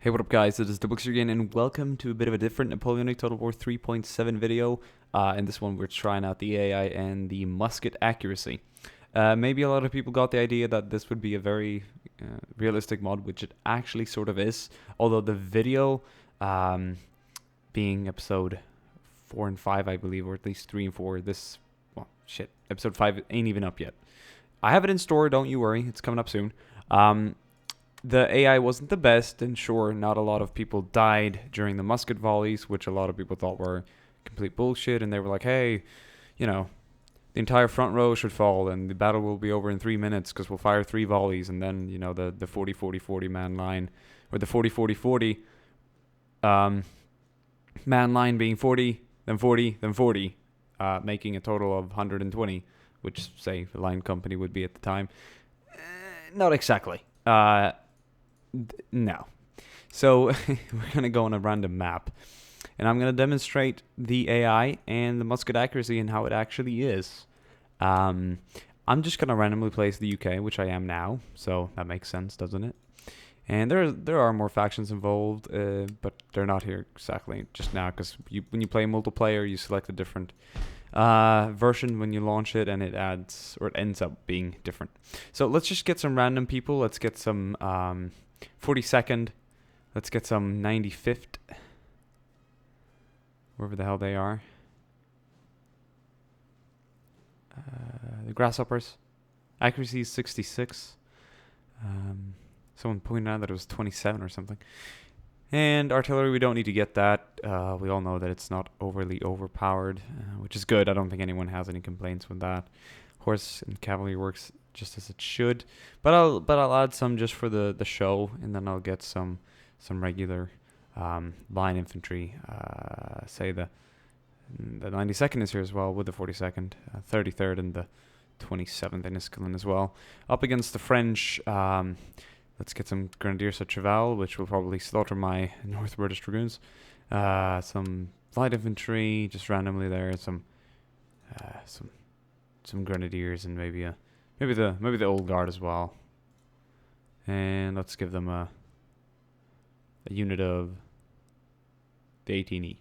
Hey, what up guys, it is DiplexHeated again, and welcome to a bit of a different Napoleonic Total War 3.7 video. In this one we're trying out the AI and the musket accuracy. Maybe a lot of people got the idea that this would be a very realistic mod, which it actually sort of is. Although the video, being episode 4 and 5 I believe, or at least 3 and 4, episode 5 ain't even up yet. I have it in store, don't you worry, it's coming up soon. The AI wasn't the best, and sure, not a lot of people died during the musket volleys, which a lot of people thought were complete bullshit, and they were like, hey, you know, the entire front row should fall, and the battle will be over in 3 minutes, because we'll fire 3 volleys, and then, you know, the 40-40-40 man line, or the 40-40-40 man line being 40, then 40, then 40, making a total of 120, which, say, the line company would be at the time. Not exactly. No. So we're going to go on a random map, and I'm going to demonstrate the AI and the musket accuracy and how it actually is. I'm just going to randomly place the UK, which I am now, so that makes sense, doesn't it? And there are more factions involved, but they're not here exactly just now, because when you play multiplayer, you select a different version when you launch it, and it ends up being different. So let's just get some random people. Let's get some 42nd. Let's get some 95th. Wherever the hell they are. The grasshoppers. Accuracy is 66. Someone pointed out that it was 27 or something. And artillery, we don't need to get that. We all know that it's not overly overpowered, which is good. I don't think anyone has any complaints with that. Horse and cavalry works just as it should, but I'll add some just for the show, and then I'll get some regular line infantry. Say the 92nd is here as well, with the 42nd, 33rd, and the 27th in Iskelin as well. Up against the French. Let's get some Grenadiers at Cheval, which will probably slaughter my North British Dragoons. Some light infantry, just randomly there. Some Grenadiers, and maybe the Old Guard as well. And let's give them a unit of the 18E.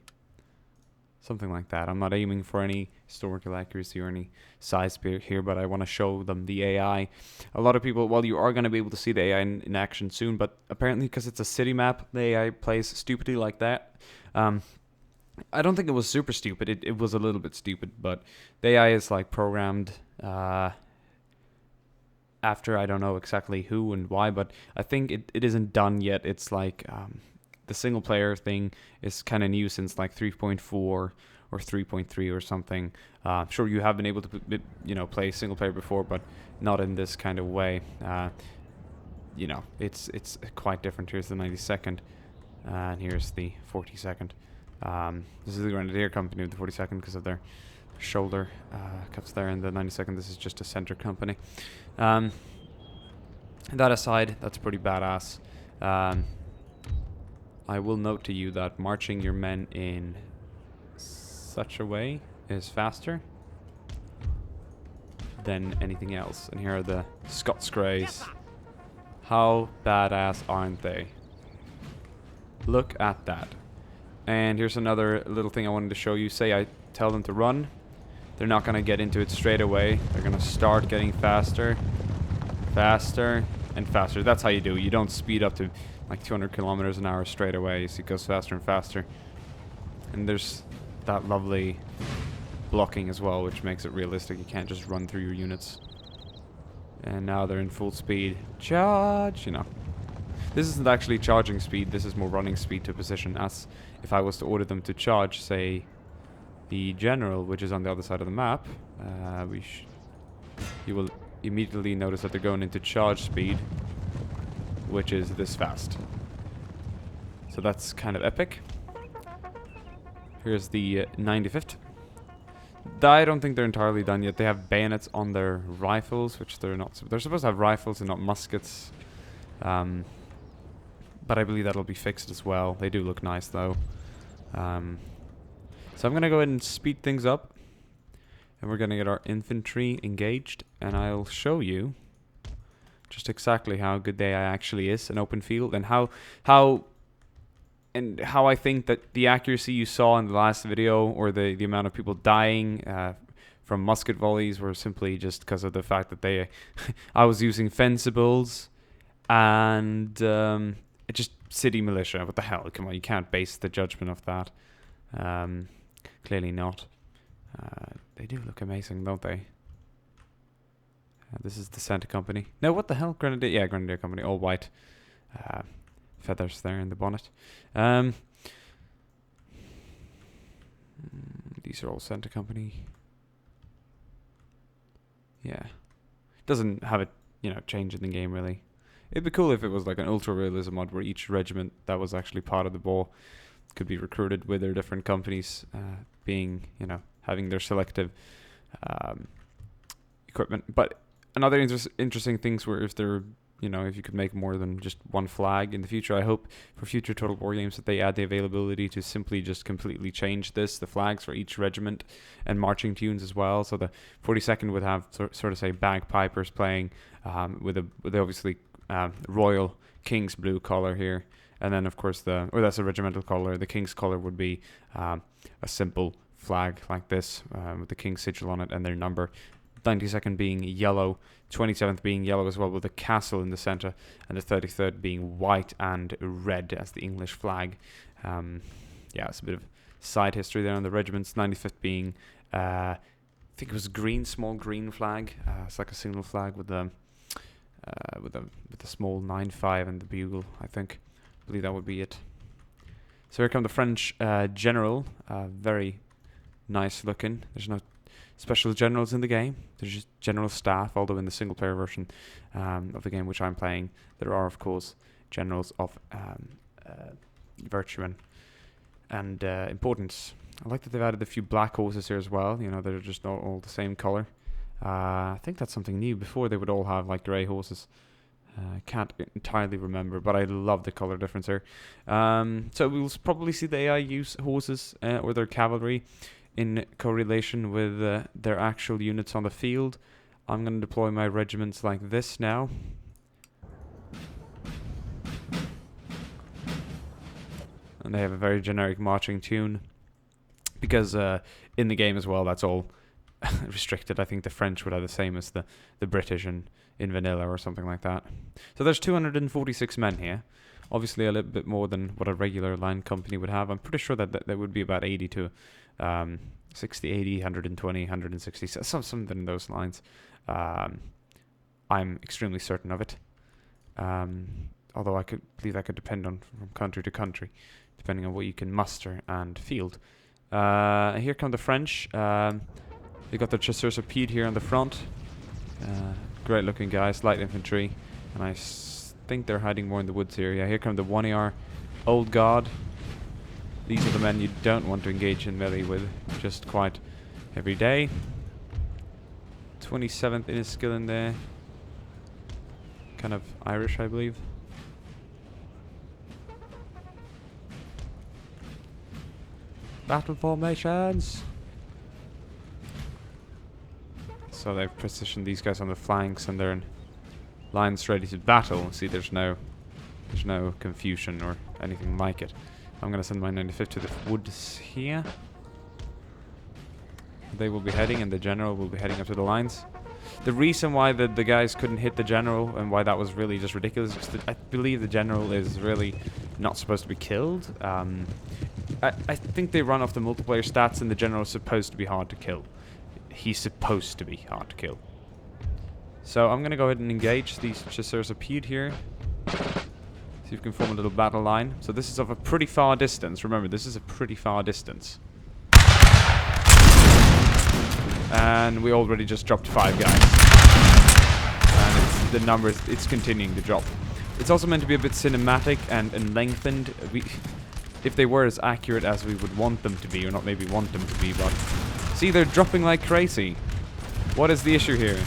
Something like that. I'm not aiming for any historical accuracy or any size here, but I want to show them the AI. A lot of people, well, you are going to be able to see the AI in action soon, but apparently because it's a city map, the AI plays stupidly like that. I don't think it was super stupid. It was a little bit stupid, but the AI is like programmed after, I don't know exactly who and why, but I think it isn't done yet. It's like the single player thing is kind of new since like 3.4 or 3.3 or something. Sure, you have been able to play single player before, but not in this kind of way. It's quite different. Here's the 92nd, and here's the 42nd. This is the Grenadier Company with the 42nd because of their shoulder cuts there, and the 92nd, this is just a center company. That aside, that's pretty badass. I will note to you that marching your men in such a way is faster than anything else. And here are the Scots Greys. How badass aren't they? Look at that. And here's another little thing I wanted to show you. Say I tell them to run. They're not going to get into it straight away. They're going to start getting faster, faster, and faster. That's how you do it. You don't speed up to like 200 kilometers an hour straight away. So it goes faster and faster. And there's that lovely blocking as well, which makes it realistic. You can't just run through your units. And now they're in full speed. Charge, This isn't actually charging speed. This is more running speed to position. As if I was to order them to charge, say, the general, which is on the other side of the map, you will immediately notice that they're going into charge speed, which is this fast. So that's kind of epic. Here's the 95th. I don't think they're entirely done yet. They have bayonets on their rifles, which they're not. They're supposed to have rifles and not muskets. But I believe that'll be fixed as well. They do look nice though. So I'm gonna go ahead and speed things up, and we're gonna get our infantry engaged, and I'll show you just exactly how good the AI actually is in open field, and how and how I think that the accuracy you saw in the last video, or the amount of people dying from musket volleys, were simply just because of the fact that they I was using fencibles and just city militia. What the hell? Come on, you can't base the judgment of that. Clearly not. They do look amazing, don't they? This is the Center Company. No, what the hell? Grenadier? Yeah, Grenadier Company, all white. Feathers there in the bonnet. These are all Center Company. Yeah. Doesn't have it, change in the game, really. It'd be cool if it was like an ultra-realism mod where each regiment that was actually part of the ball could be recruited with their different companies being, having their selective equipment. But another interesting things were if they're, if you could make more than just one flag in the future. I hope for future Total War games that they add the availability to simply just completely change the flags for each regiment, and marching tunes as well. So the 42nd would have sort of say bagpipers playing with obviously royal king's blue color here, and then of course that's a regimental color. The king's color would be a simple flag like this with the king's sigil on it and their number. 92nd being yellow, 27th being yellow as well with a castle in the center, and the 33rd being white and red as the English flag. It's a bit of side history there on the regiments. 95th being I think it was green, small green flag. It's like a signal flag with the small 9-5 and the bugle. I believe that would be it. So here come the French general. Very nice looking. There's no special generals in the game. There's just general staff, although in the single player version of the game which I'm playing, there are of course generals of virtue and importance. I like that they've added a few black horses here as well. They're just not all the same color. I think that's something new. Before they would all have like grey horses. I can't entirely remember, but I love the color difference here. So we'll probably see the AI use horses or their cavalry in correlation with their actual units on the field. I'm going to deploy my regiments like this now. And they have a very generic marching tune. Because in the game as well, that's all restricted. I think the French would have the same as the British in vanilla or something like that. So there's 246 men here. Obviously a little bit more than what a regular line company would have. I'm pretty sure that there would be about 80 to 60, 80, 120, 160, something in those lines. I'm extremely certain of it. Although I believe that could depend on from country to country, depending on what you can muster and field. Here come the French. They got their chasseurs à pied here on the front. Great looking guys, light infantry. And I think they're hiding more in the woods here. Yeah, here come the 1ER Old Guard. These are the men you don't want to engage in melee with just quite every day. 27th in his skill in there. Kind of Irish, I believe. Battle formations. So they've positioned these guys on the flanks and they're in lines ready to battle. See, there's no confusion or anything like it. I'm gonna send my 95th to the woods here. They will be heading, and the general will be heading up to the lines. The reason why the guys couldn't hit the general and why that was really just ridiculous is that I believe the general is really not supposed to be killed. I think they run off the multiplayer stats, and the general is supposed to be hard to kill. He's supposed to be hard to kill. So I'm gonna go ahead and engage these chasseurs à pied here. See if we can form a little battle line. So this is of a pretty far distance. Remember, this is a pretty far distance. And we already just dropped 5 guys. And the numbers, it's continuing to drop. It's also meant to be a bit cinematic and lengthened. If they were as accurate as we would want them to be, or not maybe want them to be, but... See, they're dropping like crazy. What is the issue here?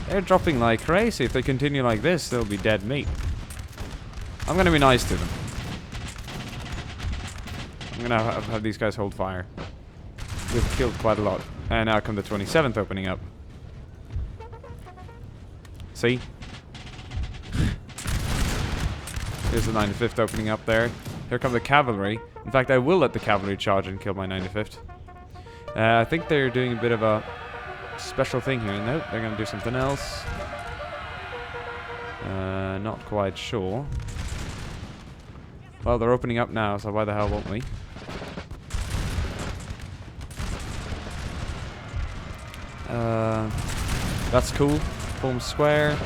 They're dropping like crazy. If they continue like this, they'll be dead meat. I'm gonna be nice to them. I'm gonna have these guys hold fire. We've killed quite a lot. And now come the 27th opening up. See? Here's the 95th opening up there. Here come the cavalry. In fact, I will let the cavalry charge and kill my 95th. I think they're doing a bit of a special thing here. No, they're going to do something else. Not quite sure. Well, they're opening up now, so why the hell won't we? That's cool. Form square.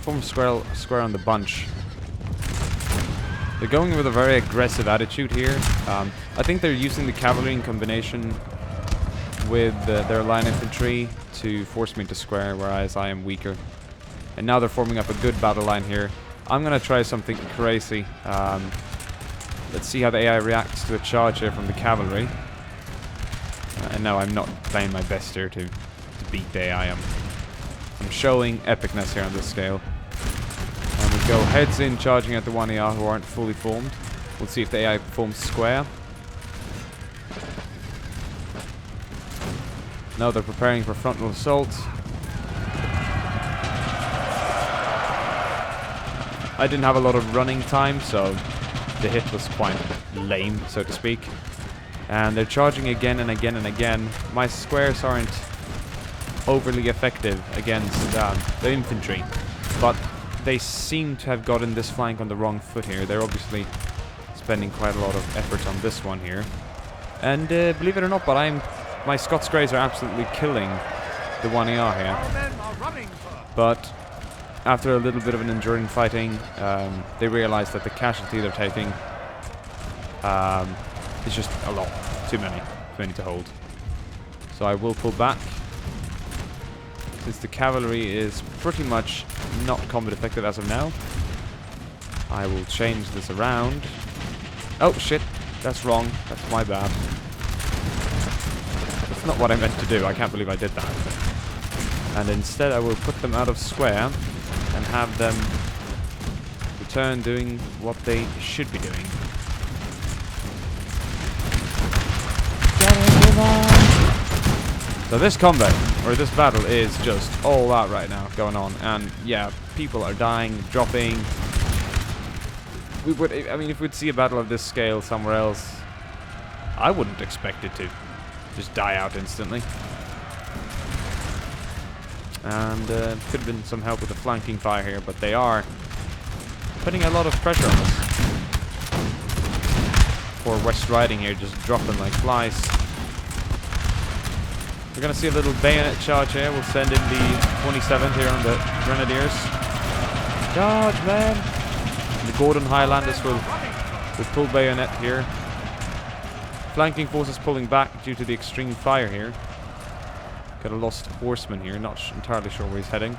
Form square on the bunch. They're going with a very aggressive attitude here. I think they're using the cavalry in combination with their line infantry to force me into square, whereas I am weaker. And now they're forming up a good battle line here. I'm going to try something crazy. Let's see how the AI reacts to a charge here from the cavalry. And no, I'm not playing my best here to beat the AI. I'm showing epicness here on this scale. And we go heads in, charging at the 1ER who aren't fully formed. We'll see if the AI forms square. No, they're preparing for frontal assault. I didn't have a lot of running time, so the hit was quite lame, so to speak. And they're charging again and again and again. My squares aren't overly effective against the infantry, but they seem to have gotten this flank on the wrong foot here. They're obviously spending quite a lot of effort on this one here. And believe it or not, but my Scots Greys are absolutely killing the 1ER here. But after a little bit of an enduring fighting, they realize that the casualty they're taking is just a lot. Too many to hold. So I will pull back. Since the cavalry is pretty much not combat effective as of now, I will change this around. Oh shit, that's wrong. That's my bad. That's not what I meant to do. I can't believe I did that. And instead I will put them out of square and have them return doing what they should be doing. So this combat, or this battle, is just all out right now going on. And yeah, people are dying, dropping. I mean, if we'd see a battle of this scale somewhere else, I wouldn't expect it to just die out instantly. And could have been some help with the flanking fire here, but they are putting a lot of pressure on us. Poor West Riding here just dropping like flies. We're going to see a little bayonet charge here. We'll send in the 27th here on the Grenadiers. Charge, man! And the Gordon Highlanders will pull bayonet here. Flanking forces pulling back due to the extreme fire here. Got a lost horseman here, not entirely sure where he's heading.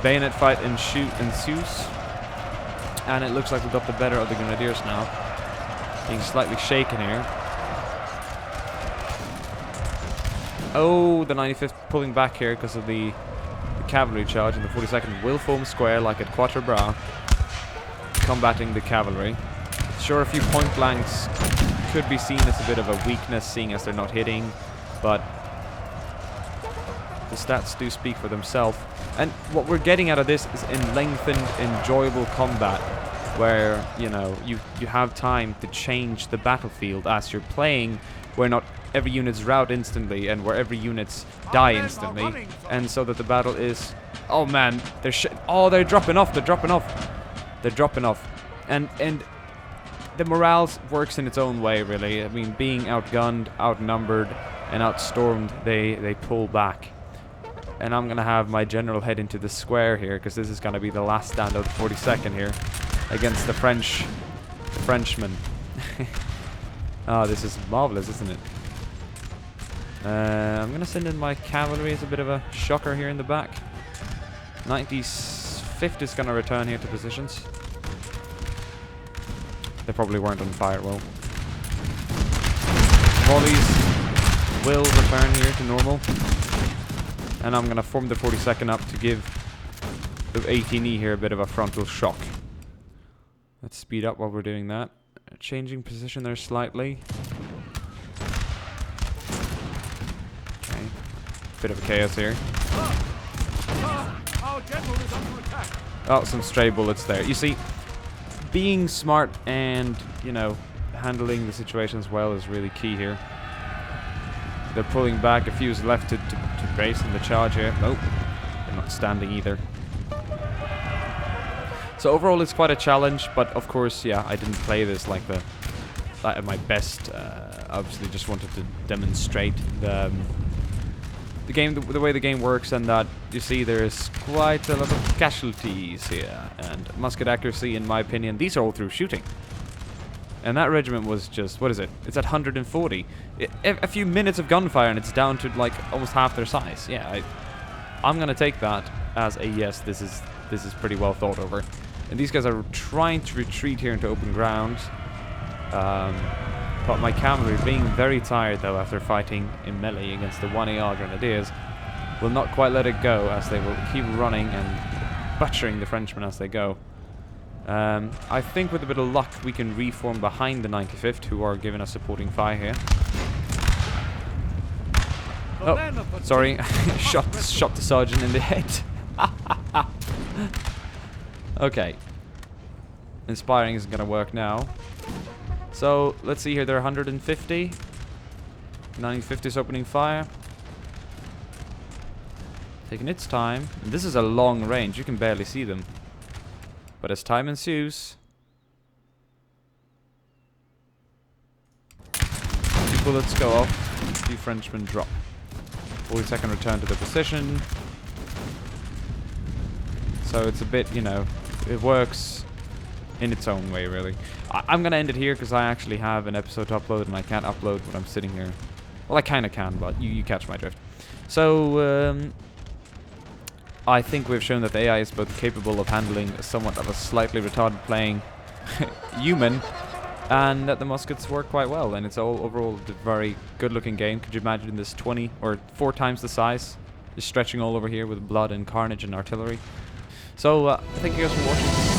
Bayonet fight ensues. And it looks like we've got the better of the Grenadiers now. Being slightly shaken here. Oh, the 95th pulling back here because of the cavalry charge, and the 42nd will form square like at Quatre Bras, combating the cavalry. Sure, a few point blanks could be seen as a bit of a weakness, seeing as they're not hitting, but the stats do speak for themselves. And what we're getting out of this is in lengthened, enjoyable combat, where, you know, you have time to change the battlefield as you're playing, where not every unit's rout instantly and where every unit's die instantly, and so that the battle is, oh man, they're dropping off, and the morale works in its own way, really. I mean, being outgunned, outnumbered, and outstormed, they pull back. And I'm gonna have my general head into the square here, because this is gonna be the last stand of the 42nd here against the Frenchmen. Oh, this is marvelous, isn't it? I'm going to send in my cavalry as a bit of a shocker here in the back. 95th is going to return here to positions. They probably weren't on fire well. Volleys will return here to normal. And I'm going to form the 42nd up to give the 18E here a bit of a frontal shock. Let's speed up while we're doing that. Changing position there slightly. Okay. Bit of a chaos here. Oh, some stray bullets there. You see, being smart and, you know, handling the situations well is really key here. They're pulling back. A few is left to brace in the charge here. Nope. They're not standing either. So overall, it's quite a challenge, but of course, yeah, I didn't play this like at my best. Obviously, just wanted to demonstrate the game, the way the game works, and that you see there's quite a lot of casualties here. And musket accuracy, in my opinion, these are all through shooting. And that regiment was just, what is it? It's at 140. A few minutes of gunfire, and it's down to like almost half their size. Yeah, I'm gonna take that as a yes. This is pretty well thought over. And these guys are trying to retreat here into open ground. But my cavalry, being very tired though after fighting in melee against the 1 AR grenadiers, will not quite let it go, as they will keep running and butchering the Frenchmen as they go. I think with a bit of luck we can reform behind the 95th, who are giving us supporting fire here. Oh, sorry. shot the sergeant in the head. Okay. Inspiring isn't going to work now. So, let's see here. They're 150. 950 is opening fire. Taking its time. And this is a long range. You can barely see them. But as time ensues... 2 bullets go off. 2 Frenchmen drop. 40-second return to the position. So it's a bit, you know, it works in its own way, really. I'm going to end it here because I actually have an episode to upload and I can't upload when I'm sitting here. Well, I kind of can, but you catch my drift. So, I think we've shown that the AI is both capable of handling somewhat of a slightly retarded playing human, and that the muskets work quite well, and it's all overall a very good looking game. Could you imagine this 20 or 4 times the size, just stretching all over here with blood and carnage and artillery? So, thank you guys for watching.